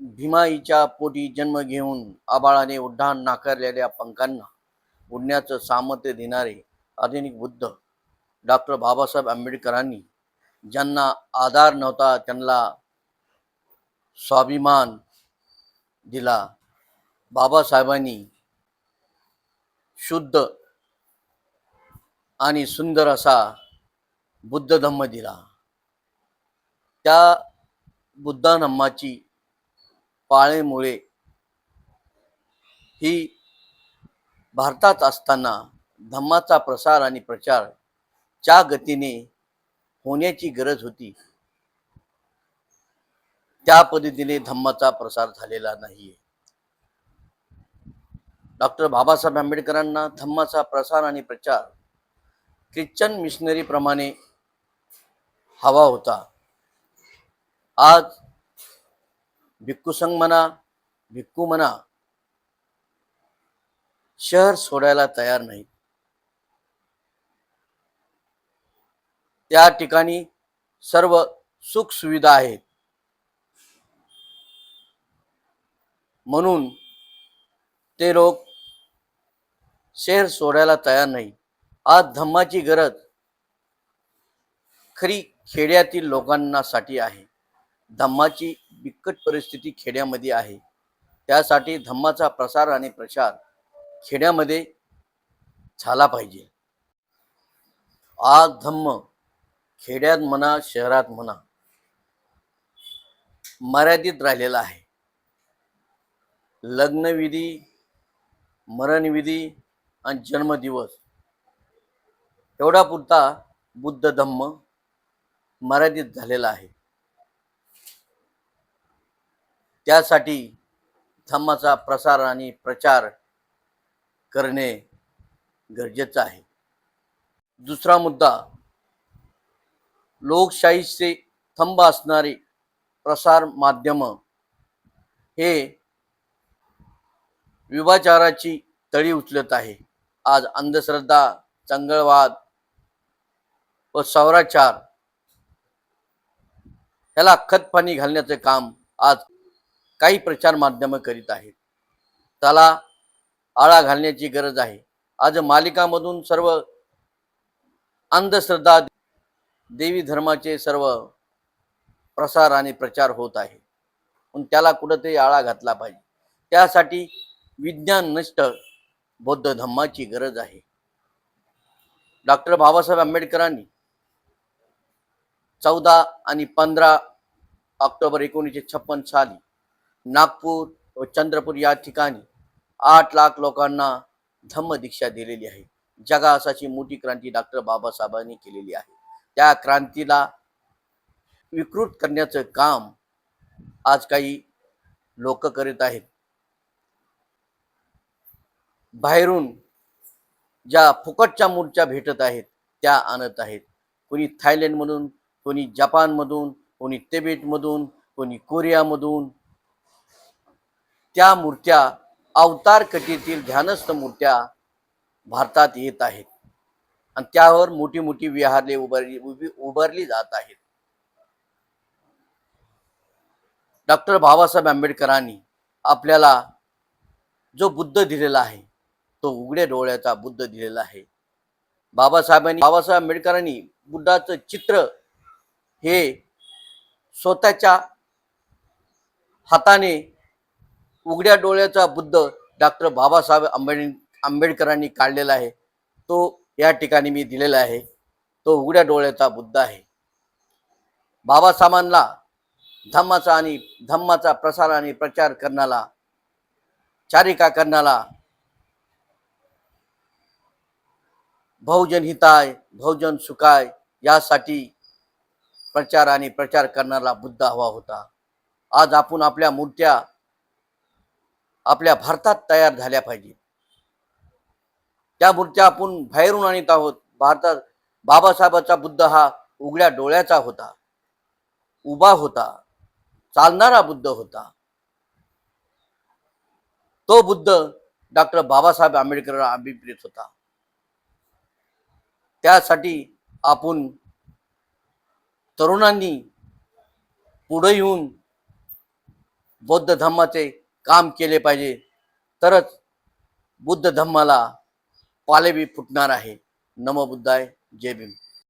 भीमाईच्या पोटी जन्म घेऊन आबाळाने उड्डाण नाकारलेल्या पंखांना उडण्याचं सामर्थ्य देणारे आधुनिक बुद्ध डॉक्टर बाबासाहेब आंबेडकरांनी ज्यांना आधार नव्हता त्यांना स्वाभिमान दिला. बाबासाहेबांनी शुद्ध आणि सुंदर असा बुद्ध धम्म दिला. त्या बुद्ध धम्माची पाळेमुळे ही भारतात असताना धम्माचा प्रसार आणि प्रचार च्या गतीने होण्याची गरज होती. त्या पद्धतीने धम्माचा प्रसार झालेला नाहीये. डॉक्टर बाबासाहेब आंबेडकरांना धम्माचा प्रसार आणि प्रचार ख्रिश्चन मिशनरी प्रमाणे हवा होता. आज भिक्खू संघ म्हणा, भिक्खू म्हणा, शहर सोडायला तयार नाहीत. त्या ठिकाणी सर्व सुख सुविधा आहेत, म्हणून ते लोक शहर सोडायला तयार नाही. आज धम्माची गरज खरी खेड्यातील लोकांसाठी आहे. धम्माची बिकट परिस्थिती खेड्यामध्ये आहे. त्यासाठी धम्माचा प्रसार आणि प्रचार खेड्यामध्ये झाला पाहिजे. आज धम्म खेड्यात म्हणा, शहरात म्हणा, मर्यादित राहिलेला आहे. लग्नविधी, मरणविधी आणि जन्मदिवस एवढा पुरता बुद्ध धम्म मर्यादित झालेला आहे. त्यासाठी धम्माचा प्रसार आणि प्रचार करणे गरजेचं आहे. दुसरा मुद्दा, लोकशाहीचे स्तंभ असणारे प्रसार माध्यम हे विभाचाराची तळी उचलत आहे. आज अंधश्रद्धा, चंगळवाद व स्वैराचार ह्याला खतपाणी घालण्याचे काम आज काही प्रचार माध्यम करीत आहेत. त्याला आळा घालण्याची गरज आहे. आज मालिकामधून सर्व अंधश्रद्धा, देवी धर्माचे सर्व प्रसार आणि प्रचार होत आहे. पण त्याला कुठेतरी आळा घातला पाहिजे. त्यासाठी विज्ञान नष्ट बौद्ध धम्माची गरज आहे. डॉक्टर बाबासाहेब आंबेडकरांनी 14 आणि 15 ऑक्टोबर 1956 साली नागपूर व चंद्रपूर या ठिकाणी 8 लाख लोकांना धम्म दीक्षा दिलेली आहे. जगासाठी मोठी क्रांती डॉक्टर बाबासाहेबांनी केलेली आहे. त्या क्रांतीला विकृत करण्याचं काम आज काही लोक करीत आहेत. बाहेरून ज्या फुकटच्या मूर्त्या भेटत आहेत त्या आणत आहेत. कोणी थायलंडमधून, कोणी जपानमधून, कोणी तिबेटमधून, कोणी कोरियामधून त्या मूर्त्या, अवतार कथेतील ध्यानस्थ मूर्त्या भारतात येत आहेत आणि त्यावर मोठी मोठी विहारे उभारली जात आहेत. डॉक्टर बाबासाहेब आंबेडकरांनी आपल्याला जो बुद्ध दिलेला आहे तो उघड्या डोळ्याचा बुद्ध दिलेला आहे. बाबासाहेब आंबेडकरांनी बुद्धाचं चित्र हे स्वतःच्या हाताने उघड्या डोळ्याचा बुद्ध डॉक्टर बाबासाहेब आंबेडकरांनी काढलेला आहे. तो या ठिकाणी मी दिलेला आहे. तो उघड्या डोळ्याचा बुद्ध आहे. बाबासाहेबांना धम्माचा प्रसार आणि प्रचार करणारा, चारिका करणारा, बहुजन हिताय बहुजन सुखाय यासाठी प्रचार आणि प्रचार करणारा बुद्ध हवा होता. आज आपण आपल्या मूर्त्या आपल्या भारतात तयार झाल्या पाहिजे. त्या मूर्त्या आपण बाहेरून आणत आहोत. भारतात बाबासाहेबांचा बुद्ध हा उघड्या डोळ्याचा होता, उभा होता, चालणारा बुद्ध होता. तो बुद्ध डॉक्टर बाबासाहेब आंबेडकर अभिप्रेत होता. त्यासाठी आपण तरुणांनी पुढे येऊन बौद्ध धम्माचे काम केले पाहिजे, तरच बुद्ध धम्माला पालवी फुटणार आहे. नमो बुद्धाय. जय भीम.